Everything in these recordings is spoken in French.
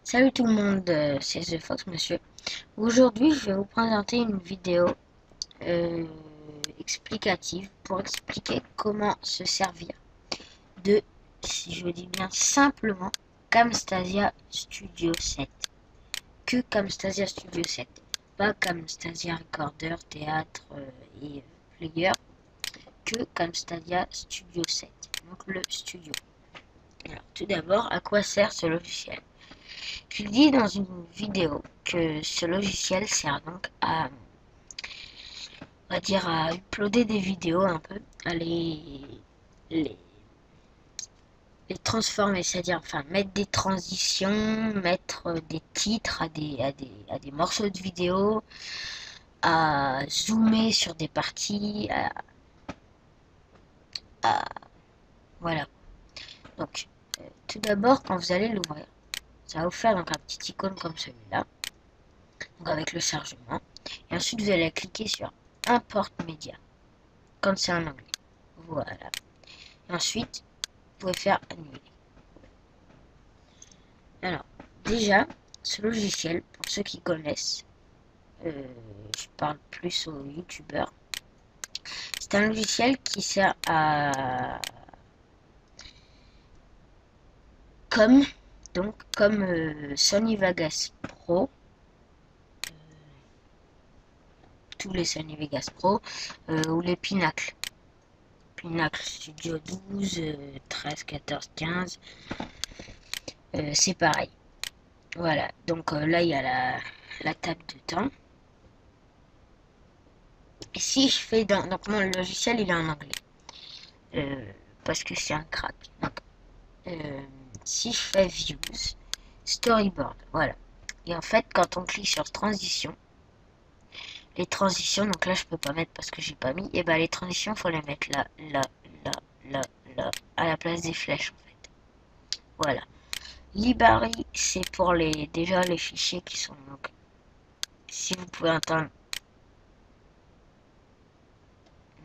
Salut tout le monde, c'est The Fox Monsieur. Aujourd'hui, je vais vous présenter une vidéo euh, explicative pour expliquer comment se servir de, si je dis bien simplement, Camtasia Studio 7. Que Camtasia Studio 7, pas Camtasia Recorder, Théâtre et Player, que Camtasia Studio 7, donc le studio. Alors, tout d'abord, à quoi sert ce logiciel? Je dis dans une vidéo que ce logiciel sert donc à, on va dire, à uploader des vidéos un peu, à les, les transformer, c'est-à-dire enfin mettre des transitions, mettre des titres à des morceaux de vidéo, à zoomer sur des parties, voilà. Donc, tout d'abord, quand vous allez l'ouvrir, ça va vous faire donc un petit icône comme celui-là, donc avec le chargement. Et ensuite, vous allez cliquer sur Import Media, quand c'est en anglais. Voilà. Et ensuite, vous pouvez faire annuler. Alors, déjà, ce logiciel, pour ceux qui connaissent, je parle plus aux youtubeurs, c'est un logiciel qui sert à comme Sony Vegas Pro, tous les Sony Vegas Pro, ou les Pinnacle Studio 12, 13, 14, 15, c'est pareil. Voilà, donc là il y a la table de temps. Et si je fais donc mon logiciel il est en anglais, parce que c'est un crack. Donc, si je fais Views, Storyboard, voilà. Et en fait, quand on clique sur Transition, les transitions, donc là je peux pas mettre parce que j'ai pas mis, et ben les transitions faut les mettre là, là, là, là, là, à la place des flèches en fait. Voilà. Libari, c'est pour déjà les fichiers qui sont donc, si vous pouvez entendre.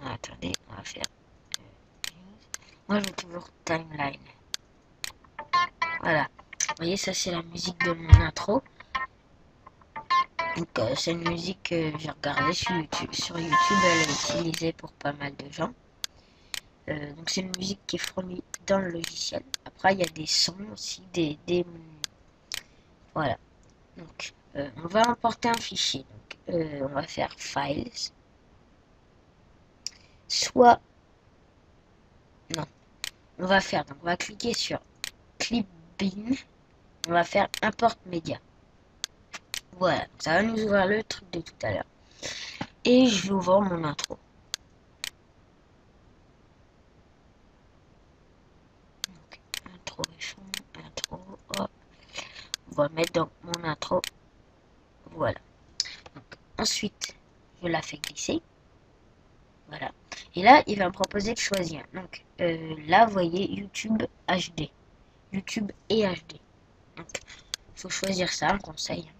Attendez, on va faire. Moi je veux toujours timeline. Voilà. Vous voyez, ça c'est la musique de mon intro. Donc c'est une musique que j'ai regardée sur YouTube. Sur YouTube, elle est utilisée pour pas mal de gens. Donc c'est une musique qui est fournie dans le logiciel. Après, il y a des sons aussi, voilà. Donc, on va importer un fichier. Donc, on va faire Files. Soit... Non. On va faire... Donc, on va cliquer sur Clipbin. On va faire Import Media. Voilà. Ça va nous ouvrir le truc de tout à l'heure. Et je vais ouvrir mon intro. Donc, intro et fond. Intro. Hop. On va mettre dans mon intro. Voilà. Donc, ensuite, je la fais glisser. Voilà. Et là, il va me proposer de choisir. Donc là, vous voyez YouTube HD. YouTube et HD. Donc, il faut choisir ça, un conseil.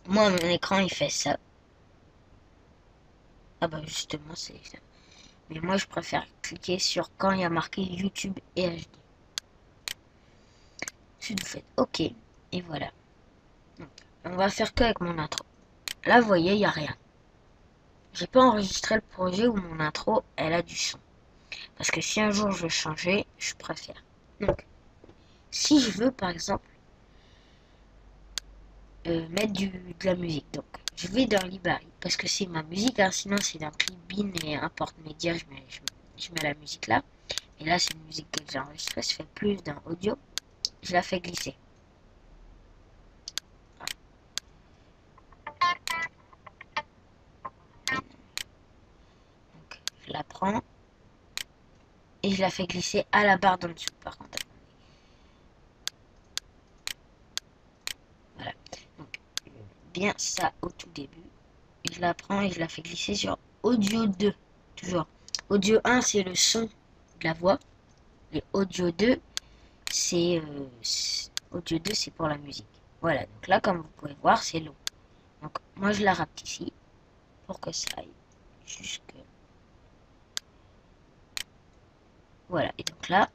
Moi, mon écran, il fait ça. Ah bah justement, c'est ça. Mais moi, je préfère cliquer sur quand il y a marqué YouTube et HD. Ensuite, vous faites OK. Et voilà. Donc, on va faire que avec mon intro. Là, vous voyez, il n'y a rien. J'ai pas enregistré le projet où mon intro, elle a du son. Parce que si un jour je veux changer, je préfère. Donc, si je veux, par exemple, mettre de la musique. Donc, je vais dans Libari parce que c'est ma musique. Hein, sinon, c'est dans Clipbin et Import Media. Je mets la musique là. Et là, c'est une musique que j'ai enregistrée. Je fais plus dans Audio. Je la fais glisser. Donc, je la prends et je la fais glisser à la barre d'en dessous. Par contre, voilà. Donc, bien ça au tout début. Et je la prends et je la fais glisser sur Audio 2. Toujours. Audio 1, c'est le son de la voix. Et Audio 2, c'est Audio 2, c'est pour la musique. Voilà, donc là, comme vous pouvez voir, c'est long. Donc moi je la rapetissis pour que ça aille jusque. Voilà, et donc là,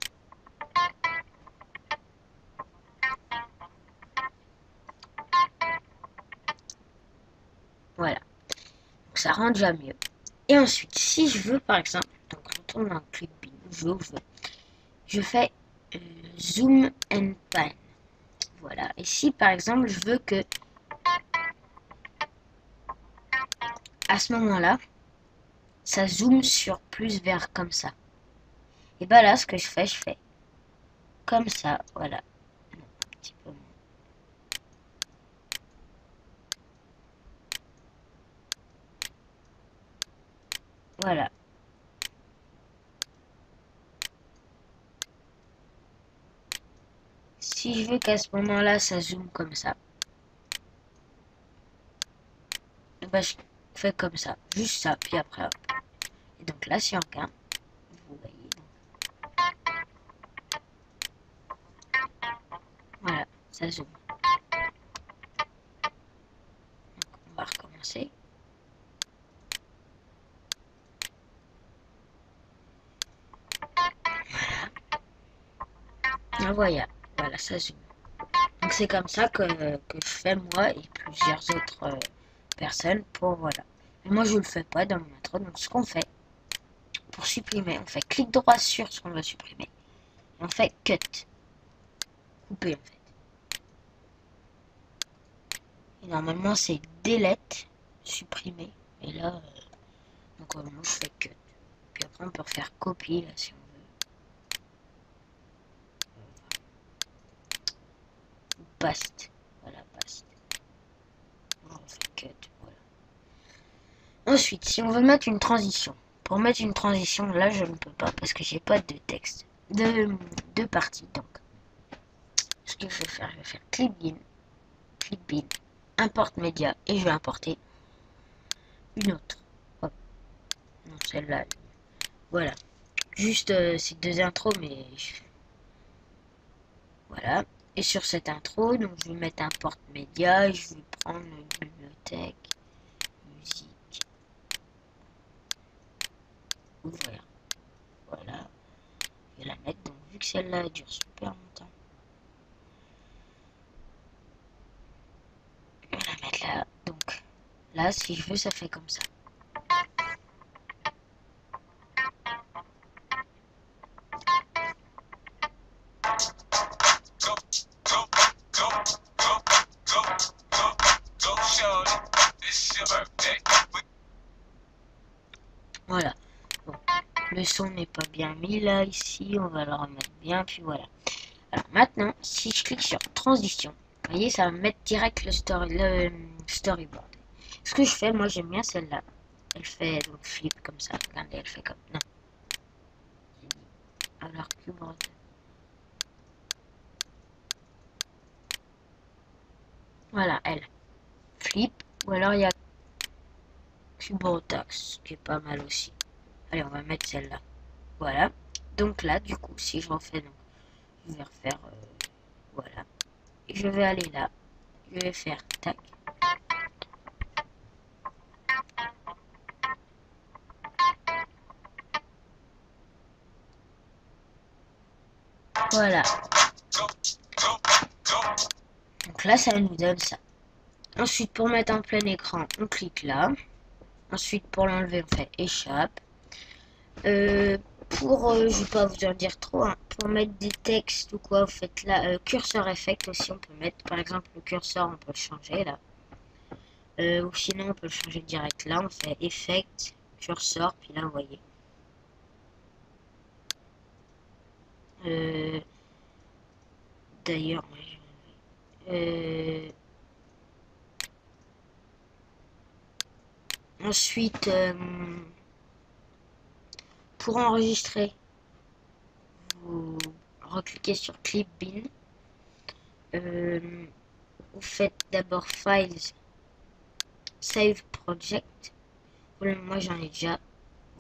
voilà, donc ça rend déjà mieux. Et ensuite, si je veux par exemple, donc je retourne dans Clipbin, je fais zoom and pan. Voilà, et si par exemple je veux que à ce moment-là, ça zoome sur plus vers comme ça. Et bah là, ce que je fais comme ça, voilà. Non, un petit peu moins. Voilà. Si je veux qu'à ce moment-là, ça zoome comme ça, et bah je fais comme ça, juste ça, puis après, hop. Et donc là, si on regarde, vous voyez, voilà, ça zoome. Donc, on va recommencer. Ah, voilà, voilà, ça zoome. Donc c'est comme ça que je fais moi et plusieurs autres personnes pour, voilà. Mais moi, je le fais pas dans mon intro, donc ce qu'on fait, pour supprimer, on fait clic droit sur ce qu'on veut supprimer. Et on fait cut. Couper en fait. Et normalement c'est delete, supprimer. Et là, donc moi je fais cut. Puis après on peut refaire copier là si on veut. Ou paste. Voilà, paste. On fait cut. Voilà. Ensuite, si on veut mettre une transition. Pour mettre une transition, là je ne peux pas parce que j'ai pas de texte. De partie. Donc, ce que je vais faire clipbin, import média et je vais importer une autre. Hop. Non, celle-là. Voilà. Juste ces deux intros, mais voilà. Et sur cette intro, donc je vais mettre un porte-média, je vais prendre une bibliothèque, musique, ouvrir. Voilà. Je vais la mettre, donc vu que celle-là dure super longtemps, je vais la mettre là. Donc là, si je veux, ça fait comme ça. Voilà. Bon. Le son n'est pas bien mis là, ici, on va le remettre bien, puis voilà. Alors maintenant, si je clique sur transition, vous voyez, ça va me mettre direct le storyboard. Ce que je fais, moi j'aime bien celle-là. Elle fait donc flip comme ça. Regardez, elle fait comme. Non. Alors keyboard. Voilà, elle. Flip. Ou alors il y a keyboard tax, qui est pas mal aussi. Allez, on va mettre celle-là. Voilà. Donc là, du coup, si je refais, donc, je vais refaire. Voilà. Et je vais aller là. Je vais faire tac. Voilà. Donc là, ça nous donne ça. Ensuite, pour mettre en plein écran, on clique là. Ensuite, pour l'enlever, on fait échappe. Je vais pas vous en dire trop, hein. Pour mettre des textes ou quoi, vous faites là. Curseur effect aussi, on peut mettre. Par exemple, le curseur, on peut le changer là. Ou sinon, on peut le changer direct là. On fait effect, curseur, puis là, vous voyez. D'ailleurs, ensuite, pour enregistrer, vous recliquez sur Clipbin. Vous faites d'abord Files, Save Project. Moi j'en ai déjà.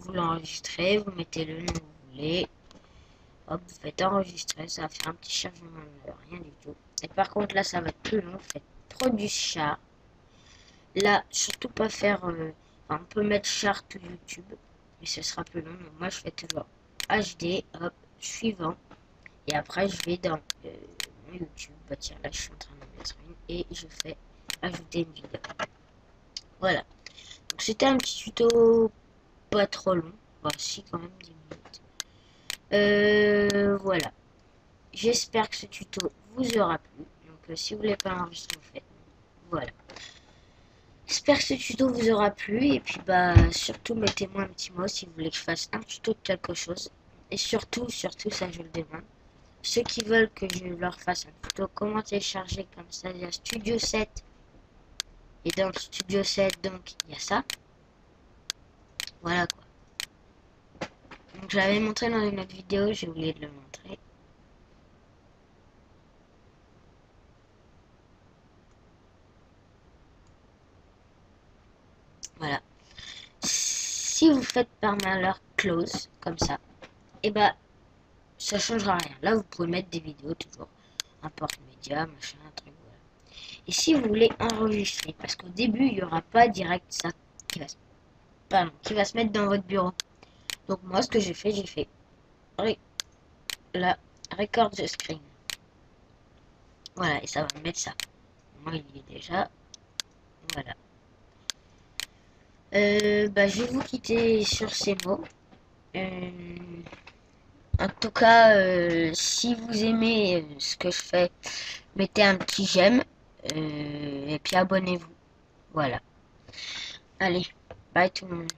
Vous l'enregistrez, vous mettez le nom que vous voulez. Hop, vous faites enregistrer, ça va faire un petit chargement de rien du tout. Et par contre là ça va être plus long, vous faites Produce Char. là, surtout pas faire... on peut mettre charte YouTube, mais ce sera plus long. Donc moi, je fais toujours HD, hop, suivant. Et après, je vais dans mon YouTube. Bah tiens, là, je suis en train de mettre une. Et je fais ajouter une vidéo. Voilà. Donc c'était un petit tuto pas trop long. Bah si, quand même 10 minutes. Voilà. J'espère que ce tuto vous aura plu. Donc si vous voulez pas l'enregistrer, vous faites. Voilà. J'espère que ce tuto vous aura plu. Et puis bah surtout mettez-moi un petit mot si vous voulez que je fasse un tuto de quelque chose. Et surtout, ça je le demande. Ceux qui veulent que je leur fasse un tuto comment télécharger comme ça, il y a Studio 7. Et dans le Studio 7, donc il y a ça. Voilà quoi. Donc je l'avais montré dans une autre vidéo, j'ai oublié de le montrer. Voilà. Si vous faites par malheur close, comme ça, et bah ça changera rien. Là vous pouvez mettre des vidéos toujours. Importe média, machin, un truc, voilà. Et si vous voulez enregistrer, parce qu'au début il n'y aura pas direct ça qui va se mettre dans votre bureau. Donc moi ce que j'ai fait la record the screen. Voilà, et ça va me mettre ça. Moi il y est déjà. Voilà. Bah, je vais vous quitter sur ces mots. En tout cas, si vous aimez ce que je fais, mettez un petit j'aime et puis abonnez-vous. Voilà. Allez, bye tout le monde.